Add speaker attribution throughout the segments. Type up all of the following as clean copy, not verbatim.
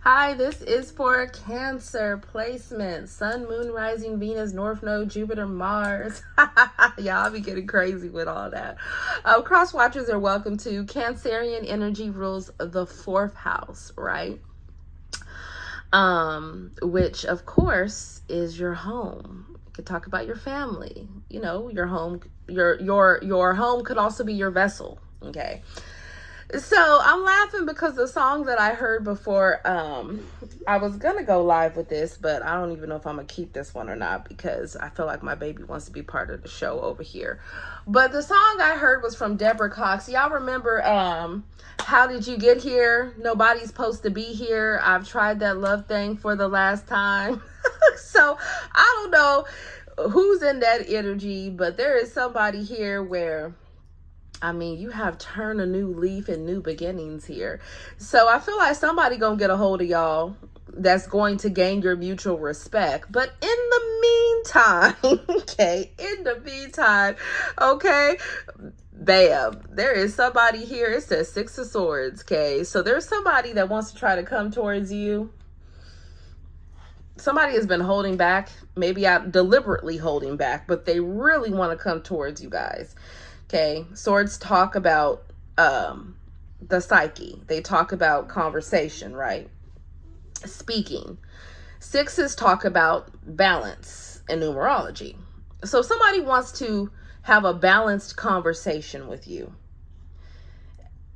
Speaker 1: Hi, this is for Cancer placement. Sun, Moon, Rising, Venus, North Node, Jupiter, Mars. Y'all be getting crazy with all that. Cross watchers are welcome to. Cancerian energy rules the fourth house, right? Which of course is your home. You could talk about your family. You know, your home, your home could also be your vessel. Okay. So I'm laughing because the song that I heard before, I was going to go live with this, but I don't even know if I'm going to keep this one or not because I feel like my baby wants to be part of the show over here. But the song I heard was from Deborah Cox. Y'all remember, How Did You Get Here? Nobody's supposed to be here. I've tried that love thing for the last time. So I don't know who's in that energy, but there is somebody here where you have turned a new leaf and new beginnings here. So I feel like somebody gonna get a hold of y'all that's going to gain your mutual respect. But in the meantime, okay, bam, there is somebody here. It says Six of Swords, okay? So there's somebody that wants to try to come towards you. Somebody has been holding back, maybe out deliberately holding back, but they really want to come towards you guys. Okay, swords talk about the psyche. They talk about conversation, right? Speaking. Sixes talk about balance and numerology. So somebody wants to have a balanced conversation with you.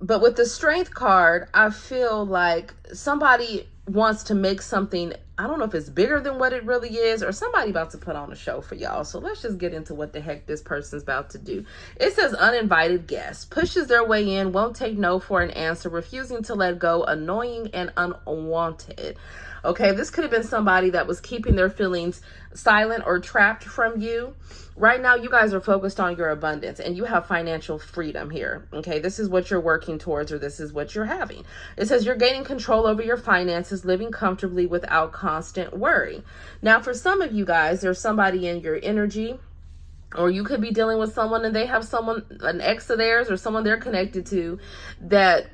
Speaker 1: But with the Strength card, I feel like somebody wants to make something, I don't know if it's bigger than what it really is, or somebody about to put on a show for y'all. So let's just get into what the heck this person's about to do. It says uninvited guest, pushes their way in, won't take no for an answer, refusing to let go, annoying and unwanted. Okay, this could have been somebody that was keeping their feelings silent or trapped from you. Right now, you guys are focused on your abundance and you have financial freedom here. Okay, this is what you're working towards, or this is what you're having. It says you're gaining control over your finances, living comfortably without constant worry. Now, for some of you guys, there's somebody in your energy, or you could be dealing with someone and they have someone, an ex of theirs or someone they're connected to that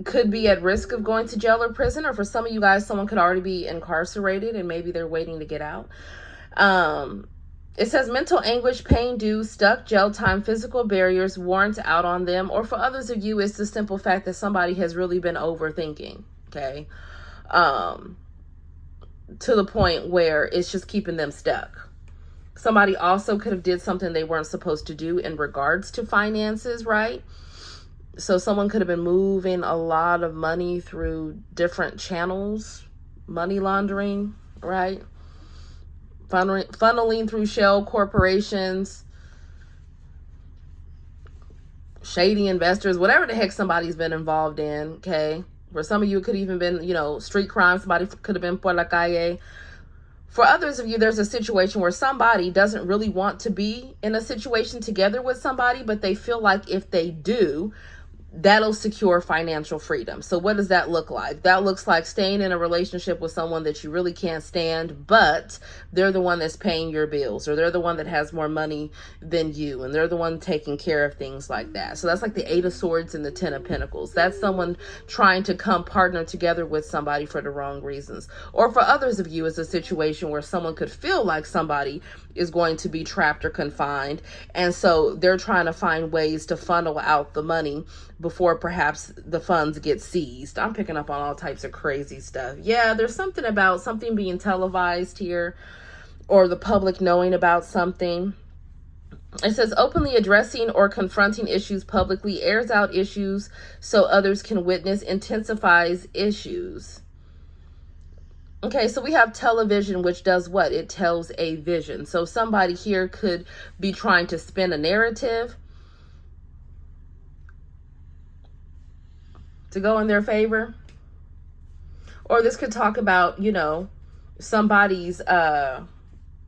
Speaker 1: could be at risk of going to jail or prison. Or for some of you guys, someone could already be incarcerated and maybe they're waiting to get out. It says mental anguish, pain due, stuck, jail time, physical barriers, warrants out on them. Or for others of you, it's the simple fact that somebody has really been overthinking, okay? To the point where it's just keeping them stuck. Somebody also could have did something they weren't supposed to do in regards to finances, right? So someone could have been moving a lot of money through different channels, money laundering, right? Funneling through shell corporations, shady investors, whatever the heck somebody's been involved in, okay? For some of you, it could even been, street crime. Somebody could have been por la calle. For others of you, there's a situation where somebody doesn't really want to be in a situation together with somebody, but they feel like if they do, that'll secure financial freedom. So what does that look like? That looks like staying in a relationship with someone that you really can't stand, but they're the one that's paying your bills, or they're the one that has more money than you, and they're the one taking care of things like that. So that's like the Eight of Swords and the Ten of Pentacles. That's someone trying to come partner together with somebody for the wrong reasons. Or for others of you, it's a situation where someone could feel like somebody is going to be trapped or confined, and so they're trying to find ways to funnel out the money before perhaps the funds get seized. I'm picking up on all types of crazy stuff. Yeah, there's something about something being televised here, or the public knowing about something. It says openly addressing or confronting issues publicly, airs out issues so others can witness, intensifies issues. Okay, so we have television, which does what? It tells a vision. So somebody here could be trying to spin a narrative to go in their favor. Or this could talk about, somebody's,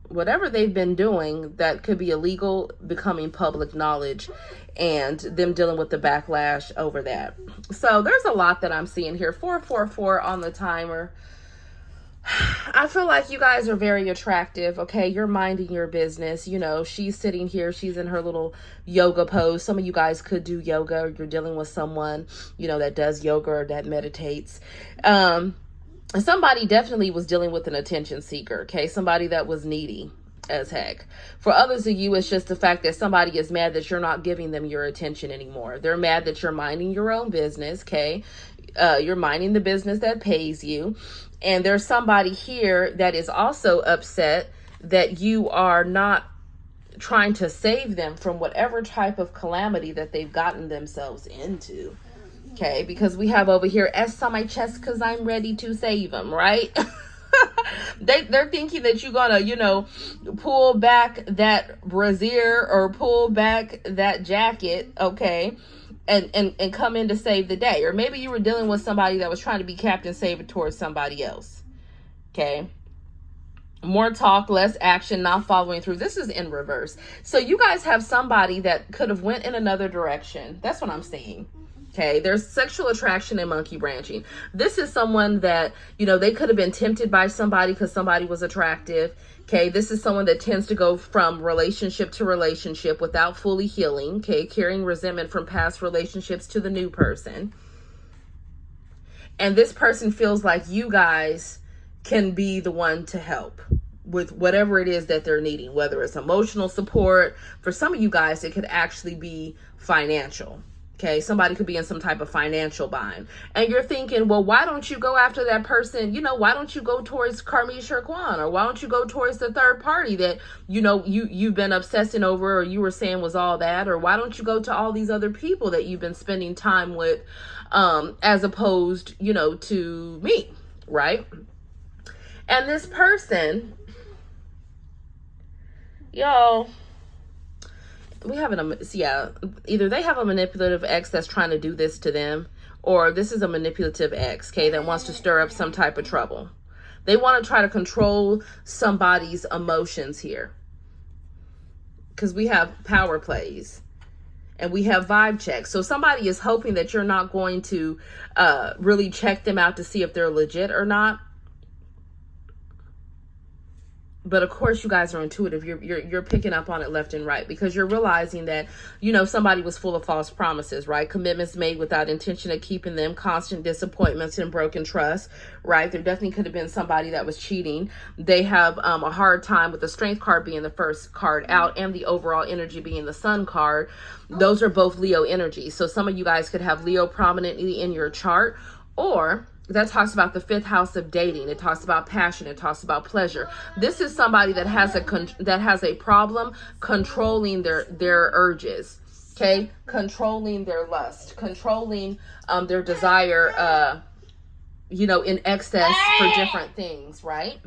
Speaker 1: whatever they've been doing that could be illegal becoming public knowledge and them dealing with the backlash over that. So there's a lot that I'm seeing here. 444 on the timer. I feel like you guys are very attractive, okay? You're minding your business. You know, she's sitting here, she's in her little yoga pose. Some of you guys could do yoga, or you're dealing with someone, you know, that does yoga or that meditates. Somebody definitely was dealing with an attention seeker, okay? Somebody that was needy as heck. For others of you, it's just the fact that somebody is mad that you're not giving them your attention anymore. They're mad that you're minding your own business, okay? You're minding the business that pays you. And there's somebody here that is also upset that you are not trying to save them from whatever type of calamity that they've gotten themselves into. Okay, because we have over here S on my chest because I'm ready to save them, right? They're thinking that you're gonna, you know, pull back that brassiere or pull back that jacket, okay, and come in to save the day. Or maybe you were dealing with somebody that was trying to be Captain Save It towards somebody else. Okay. More talk, less action, not following through. This is in reverse. So you guys have somebody that could have went in another direction. That's what I'm saying. Okay, there's sexual attraction and monkey branching. This is someone that, you know, they could have been tempted by somebody because somebody was attractive. Okay, this is someone that tends to go from relationship to relationship without fully healing. Okay, carrying resentment from past relationships to the new person. And this person feels like you guys can be the one to help with whatever it is that they're needing, whether it's emotional support. For some of you guys, it could actually be financial. Okay, somebody could be in some type of financial bind. And you're thinking, well, why don't you go after that person? You know, why don't you go towards Carmi Sherkwan? Or why don't you go towards the third party that, you know, you've been obsessing over, or you were saying was all that? Or why don't you go to all these other people that you've been spending time with, as opposed, you know, to me, right? And this person, y'all, we have either they have a manipulative ex that's trying to do this to them, or this is a manipulative ex, okay, that wants to stir up some type of trouble. They want to try to control somebody's emotions here, because we have power plays and we have vibe checks. So somebody is hoping that you're not going to really check them out to see if they're legit or not. But of course, you guys are intuitive. You're picking up on it left and right, because you're realizing that, you know, somebody was full of false promises, right? Commitments made without intention of keeping them, constant disappointments and broken trust, right? There definitely could have been somebody that was cheating. They have a hard time with the Strength card being the first card out and the overall energy being the Sun card. Those are both Leo energies. So some of you guys could have Leo prominently in your chart, or that talks about the fifth house of dating. It talks about passion. It talks about pleasure. This is somebody that has a problem controlling their urges. Okay, controlling their lust, controlling their desire. You know, in excess for different things, right?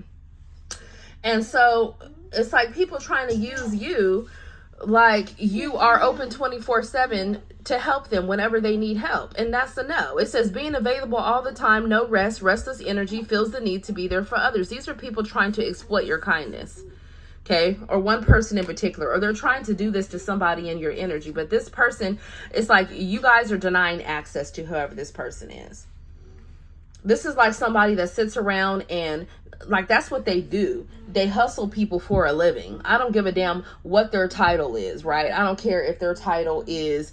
Speaker 1: And so it's like people trying to use you, like you are open 24/7 to help them whenever they need help. And that's a no. It says being available all the time, no rest, restless energy, feels the need to be there for others. These are people trying to exploit your kindness. Okay, or one person in particular, or they're trying to do this to somebody in your energy. But this person, it's like you guys are denying access to whoever this person is. This is like somebody that sits around and, like, that's what they do. They hustle people for a living. I don't give a damn what their title is, right? I don't care if their title is,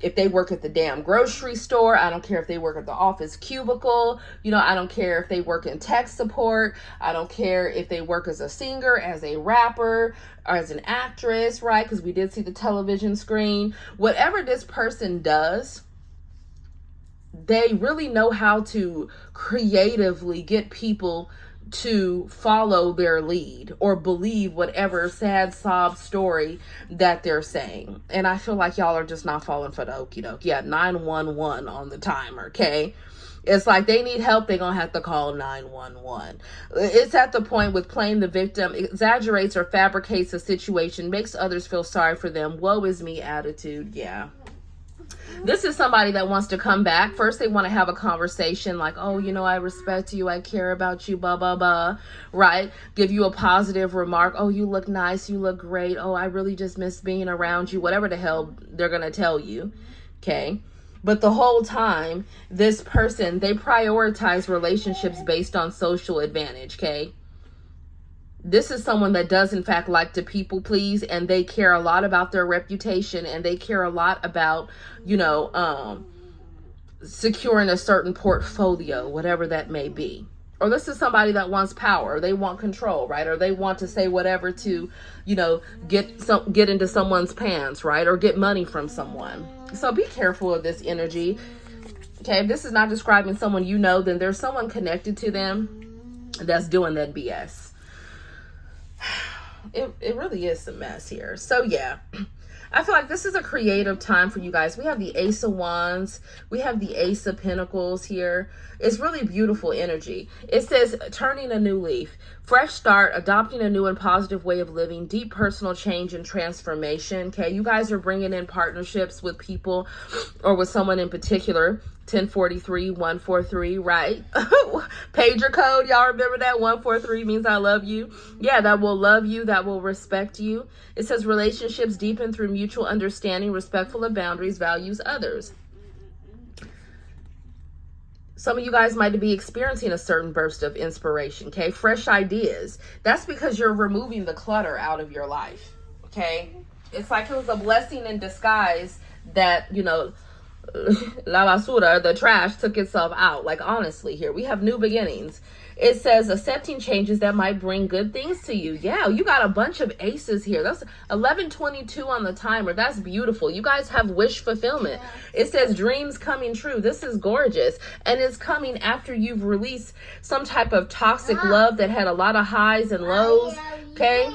Speaker 1: if they work at the damn grocery store. I don't care if they work at the office cubicle. You know, I don't care if they work in tech support. I don't care if they work as a singer, as a rapper, or as an actress, right? Because we did see the television screen. Whatever this person does, they really know how to creatively get people to follow their lead or believe whatever sad sob story that they're saying. And I feel like y'all are just not falling for the okie doke. Yeah, 911 on the timer, okay? It's like they need help, they're going to have to call 911. It's at the point with playing the victim, exaggerates or fabricates a situation, makes others feel sorry for them. Woe is me attitude, yeah. This is somebody that wants to come back. First, they want to have a conversation like, oh, you know, I respect you. I care about you, blah, blah, blah, right? Give you a positive remark. Oh, you look nice. You look great. Oh, I really just miss being around you. Whatever the hell they're going to tell you, okay? But the whole time, this person, they prioritize relationships based on social advantage, okay? This is someone that does in fact like to people please, and they care a lot about their reputation, and they care a lot about, securing a certain portfolio, whatever that may be. Or this is somebody that wants power, or they want control, right? Or they want to say whatever to, get into someone's pants, right? Or get money from someone. So be careful of this energy. Okay, if this is not describing someone then there's someone connected to them that's doing that BS. It really is a mess here. So yeah, I feel like this is a creative time for you guys. We have the Ace of Wands. We have the Ace of Pentacles here. It's really beautiful energy. It says turning a new leaf, fresh start, adopting a new and positive way of living, deep personal change and transformation. Okay, you guys are bringing in partnerships with people or with someone in particular. 1043, 143, right? Pager code, y'all remember that? 143 means I love you. Yeah, that will love you, that will respect you. It says relationships deepen through mutual understanding, respectful of boundaries, values others. Some of you guys might be experiencing a certain burst of inspiration, okay? Fresh ideas. That's because you're removing the clutter out of your life, okay? It's like it was a blessing in disguise that, la basura, the trash, took itself out. Like, honestly, here we have new beginnings. It says accepting changes that might bring good things to you. Yeah, you got a bunch of aces here. That's 1122 on the timer. That's beautiful. You guys have wish fulfillment. It says dreams coming true. This is gorgeous. And it's coming after you've released some type of toxic love that had a lot of highs and lows. Okay?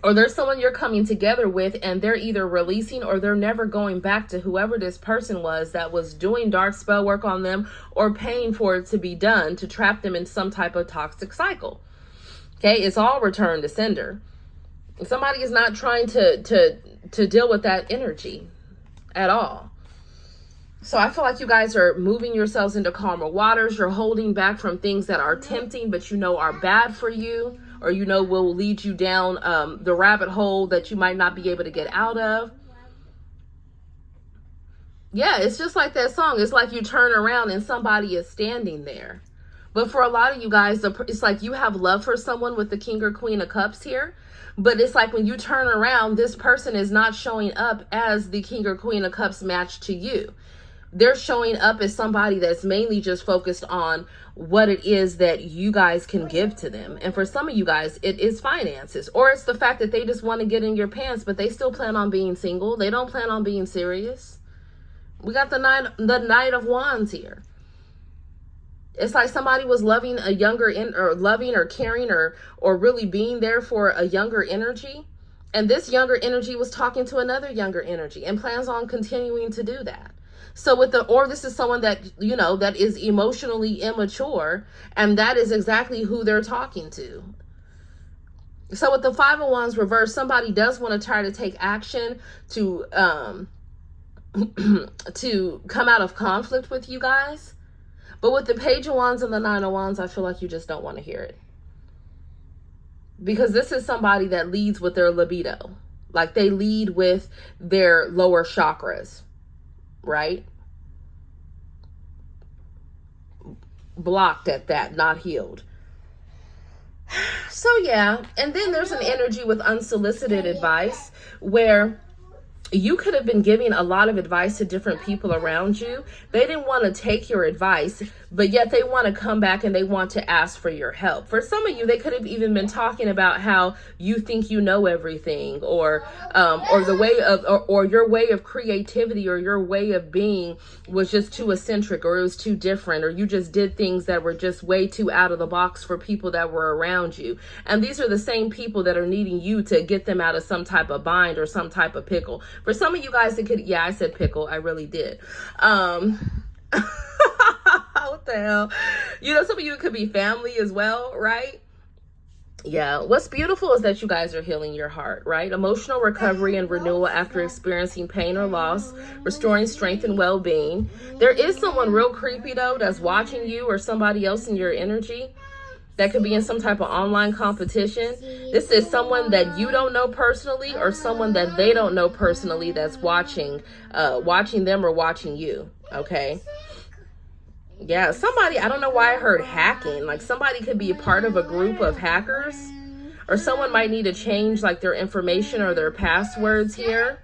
Speaker 1: Or there's someone you're coming together with, and they're either releasing or they're never going back to whoever this person was that was doing dark spell work on them or paying for it to be done to trap them in some type of toxic cycle. Okay, it's all return to sender. Somebody is not trying to deal with that energy at all. So I feel like you guys are moving yourselves into calmer waters. You're holding back from things that are tempting, but are bad for you, or will lead you down the rabbit hole that you might not be able to get out of. Yeah, it's just like that song. It's like you turn around and somebody is standing there. But for a lot of you guys, it's like you have love for someone with the King or Queen of Cups here. But it's like when you turn around, this person is not showing up as the King or Queen of Cups match to you. They're showing up as somebody that's mainly just focused on what it is that you guys can give to them. And for some of you guys, it is finances, or it's the fact that they just want to get in your pants, but they still plan on being single. They don't plan on being serious. We got the Knight of Wands here. It's like somebody was loving a younger or loving or caring or really being there for a younger energy. And this younger energy was talking to another younger energy and plans on continuing to do that. So this is someone that, that is emotionally immature, and that is exactly who they're talking to. So with the Five of Wands reversed, somebody does want to try to take action to to come out of conflict with you guys. But with the Page of Wands and the Nine of Wands, I feel like you just don't want to hear it. Because this is somebody that leads with their libido. Like they lead with their lower chakras. Right? Blocked at that, not healed. So yeah, and then there's an energy with unsolicited advice where you could have been giving a lot of advice to different people around you. They didn't want to take your advice, but yet they want to come back and they want to ask for your help. For some of you, they could have even been talking about how you think you know everything, or the way of, or your way of creativity or your way of being was just too eccentric, or it was too different, or you just did things that were just way too out of the box for people that were around you. And these are the same people that are needing you to get them out of some type of bind or some type of pickle. For some of you guys, it could, yeah, I said pickle. I really did. What the hell? Some of you, it could be family as well, right? Yeah. What's beautiful is that you guys are healing your heart, right? Emotional recovery and renewal after experiencing pain or loss, restoring strength and well-being. There is someone real creepy, though, that's watching you or somebody else in your energy. that could be in some type of online competition. This is someone that you don't know personally or someone that they don't know personally that's watching them or watching you, okay? Yeah, somebody, I don't know why I heard hacking. Like somebody could be a part of a group of hackers, or someone might need to change like their information or their passwords here.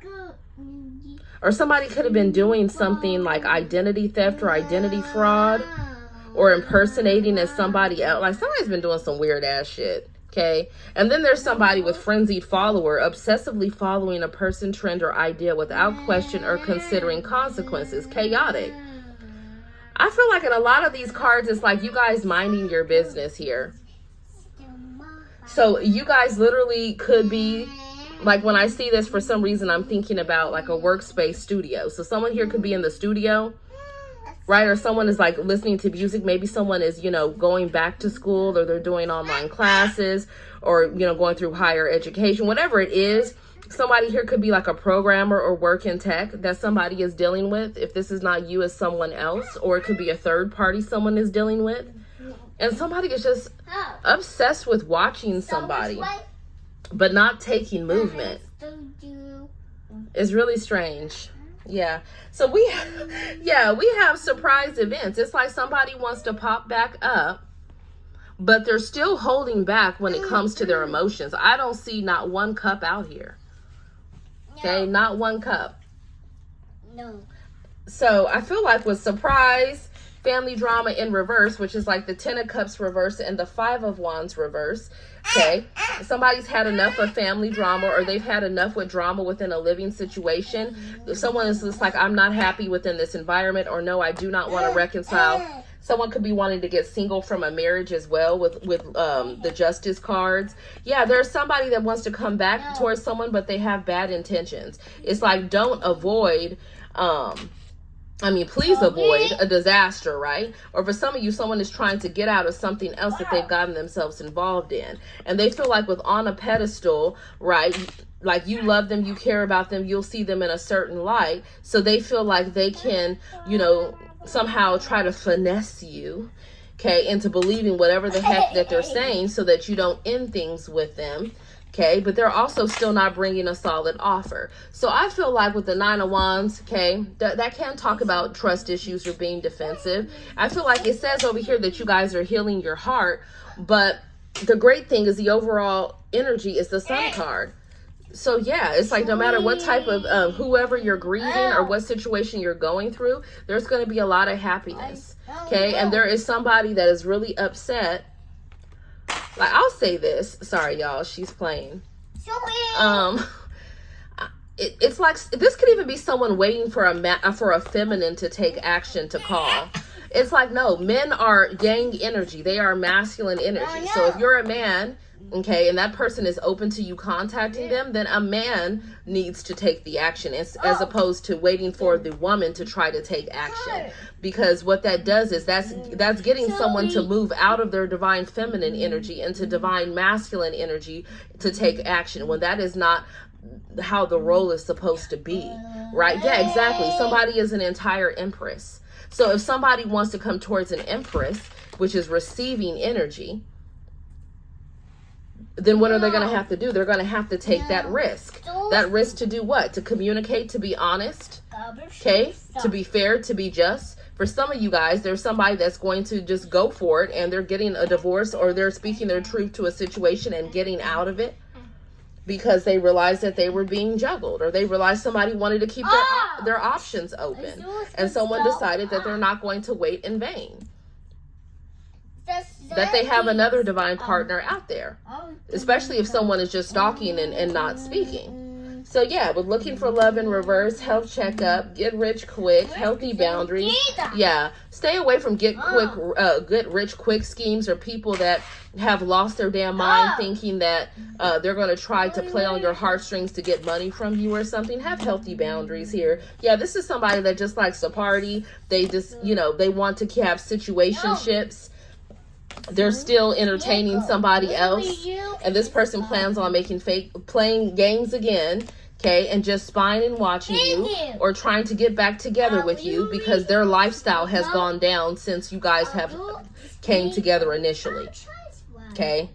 Speaker 1: Or somebody could have been doing something like identity theft or identity fraud, or impersonating as somebody else. Like somebody's been doing some weird ass shit, okay? And then there's somebody with frenzied follower, obsessively following a person, trend, or idea without question or considering consequences. Chaotic. I feel like in a lot of these cards, it's like you guys minding your business here. So you guys literally could be, like when I see this, for some reason, I'm thinking about like a workspace studio. So someone here could be in the studio, right? Or someone is like listening to music. Maybe someone is, you know, going back to school, or they're doing online classes, or, you know, going through higher education, whatever it is. Somebody here could be like a programmer or work in tech that somebody is dealing with. If this is not you, it's someone else, or it could be a third party someone is dealing with. And somebody is just obsessed with watching somebody, but not taking movement. It's really strange. Yeah. So we have surprise events. It's like somebody wants to pop back up, but they're still holding back when it comes to their emotions. I don't see not one cup out here. Okay, not one cup.
Speaker 2: No.
Speaker 1: So I feel like with surprise, family drama in reverse, which is like the 10 of Cups reverse and the 5 of Wands reverse. Okay, somebody's had enough of family drama, or they've had enough with drama within a living situation. Someone is just like, I'm not happy within this environment, or no, I do not want to reconcile. Someone could be wanting to get single from a marriage as well with the Justice cards. Yeah, there's somebody that wants to come back towards someone, but they have bad intentions. It's like, don't avoid, please avoid a disaster, right? Or for some of you, someone is trying to get out of something else that they've gotten themselves involved in. And they feel like with on a pedestal, right? Like you love them, you care about them, you'll see them in a certain light. So they feel like they can, you know, somehow try to finesse you, okay, into believing whatever the heck that they're saying so that you don't end things with them, okay? But they're also still not bringing a solid offer. So I feel like with the 9 of Wands, okay, that can talk about trust issues or being defensive. I feel like it says over here that you guys are healing your heart, but the great thing is the overall energy is the Sun card. So yeah, it's like no matter what type of whoever you're grieving or what situation you're going through, there's going to be a lot of happiness, okay? And there is somebody that is really upset. Like, I'll say this. Sorry, y'all. She's playing. It's like this could even be someone waiting for a feminine to take action to call. It's like, no, men are yang energy. They are masculine energy. So if you're a man, okay, and that person is open to you contacting them, then a man needs to take the action as opposed to waiting for the woman to try to take action. Because what that does is that's getting someone to move out of their divine feminine energy into divine masculine energy to take action, when that is not how the role is supposed to be, right? Yeah, exactly. Somebody is an entire empress. So if somebody wants to come towards an empress, which is receiving energy, then what are they going to have to do? They're going to have to take that risk. That risk to do what? To communicate, to be honest, okay? To be fair, to be just. For some of you guys, there's somebody that's going to just go for it, and they're getting a divorce, or they're speaking their truth to a situation and getting out of it because they realized that they were being juggled, or they realized somebody wanted to keep their options open, and someone decided that they're not going to wait in vain. That they have another divine partner out there, especially if someone is just stalking and not speaking. So yeah, with looking for love in reverse, health checkup, get rich quick, healthy boundaries. Yeah, stay away from get rich quick schemes, or people that have lost their damn mind thinking that they're going to try to play on your heartstrings to get money from you or something. Have healthy boundaries here. Yeah, this is somebody that just likes to party. They just, you know, they want to have situationships. They're still entertaining somebody else, and this person plans on playing games again, okay, and just spying and watching you, or trying to get back together with you because their lifestyle has gone down since you guys have came together initially. Okay.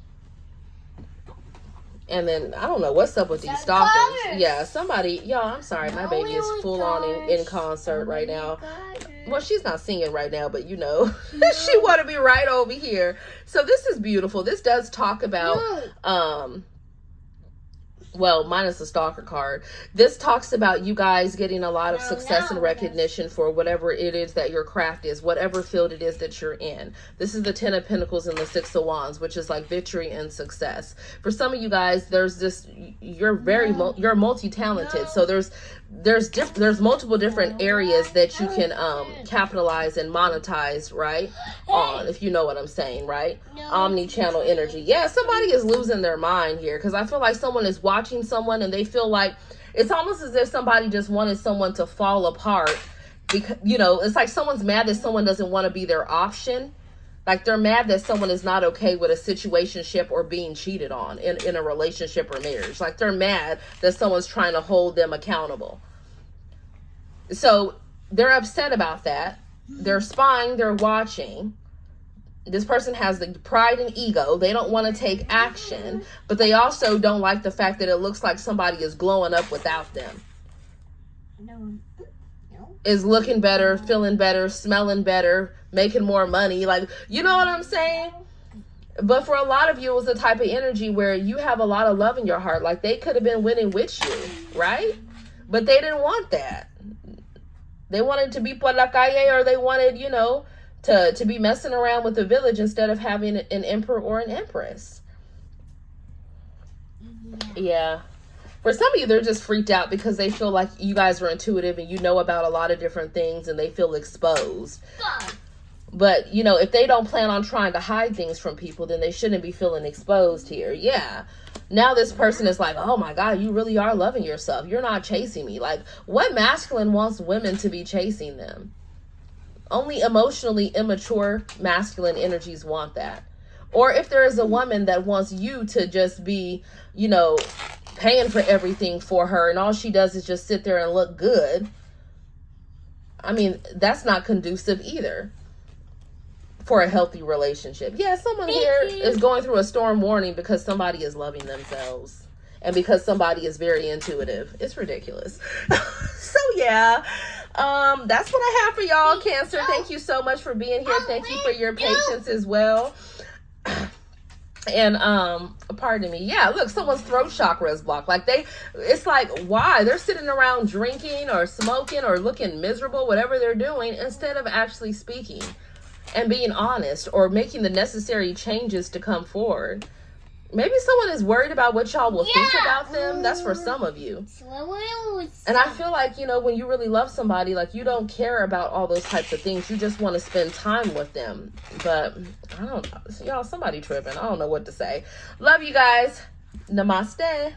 Speaker 1: And then, I don't know what's up with these stalkers. Yeah, somebody, y'all, I'm sorry. My baby is full on in concert right now. Well, she's not singing right now, but you know, she want to be right over here. So this is beautiful. This does talk about, well, minus the stalker card. This talks about you guys getting a lot of success and recognition for whatever it is that your craft is, whatever field it is that you're in. This is the 10 of Pentacles and the 6 of Wands, which is like victory and success. For some of you guys, there's this, you're you're multi-talented. So there's multiple different areas that you can capitalize and monetize, right? On, if you know what I'm saying, right? Omni-channel energy. Yeah, somebody is losing their mind here, because I feel like someone is watching someone and they feel like it's almost as if somebody just wanted someone to fall apart, because, you know, it's like someone's mad that someone doesn't want to be their option. Like they're mad that someone is not okay with a situationship or being cheated on in a relationship or marriage. Like they're mad that someone's trying to hold them accountable. So they're upset about that. They're spying, they're watching. This person has the pride and ego. They don't want to take action, but they also don't like the fact that it looks like somebody is glowing up without them. Is looking better, feeling better, smelling better, making more money. Like, you know what I'm saying? But for a lot of you, it was the type of energy where you have a lot of love in your heart. Like they could have been winning with you, right? But they didn't want that. They wanted to be por la calle, or they wanted, you know, to be messing around with the village instead of having an emperor or an empress. Yeah. For some of you, they're just freaked out because they feel like you guys are intuitive and you know about a lot of different things and they feel exposed. But, you know, if they don't plan on trying to hide things from people, then they shouldn't be feeling exposed here. Yeah. Now this person is like, oh my God, you really are loving yourself. You're not chasing me. Like, what masculine wants women to be chasing them? Only emotionally immature masculine energies want that. Or if there is a woman that wants you to just be, you know, paying for everything for her and all she does is just sit there and look good. I mean, that's not conducive either for a healthy relationship. Yeah, someone here is going through a storm warning because somebody is loving themselves and because somebody is very intuitive. It's ridiculous. So yeah, that's what I have for y'all, Cancer. Thank you so much for being here. Thank you for your patience as well. And pardon me. Yeah, look, someone's throat chakra is blocked. Like it's like, why? They're sitting around drinking or smoking or looking miserable, whatever they're doing, instead of actually speaking and being honest or making the necessary changes to come forward. Maybe someone is worried about what y'all will think about them. That's for some of you. And I feel like, you know, when you really love somebody, like you don't care about all those types of things. You just want to spend time with them. But I don't know. Y'all, somebody tripping. I don't know what to say. Love you guys. Namaste.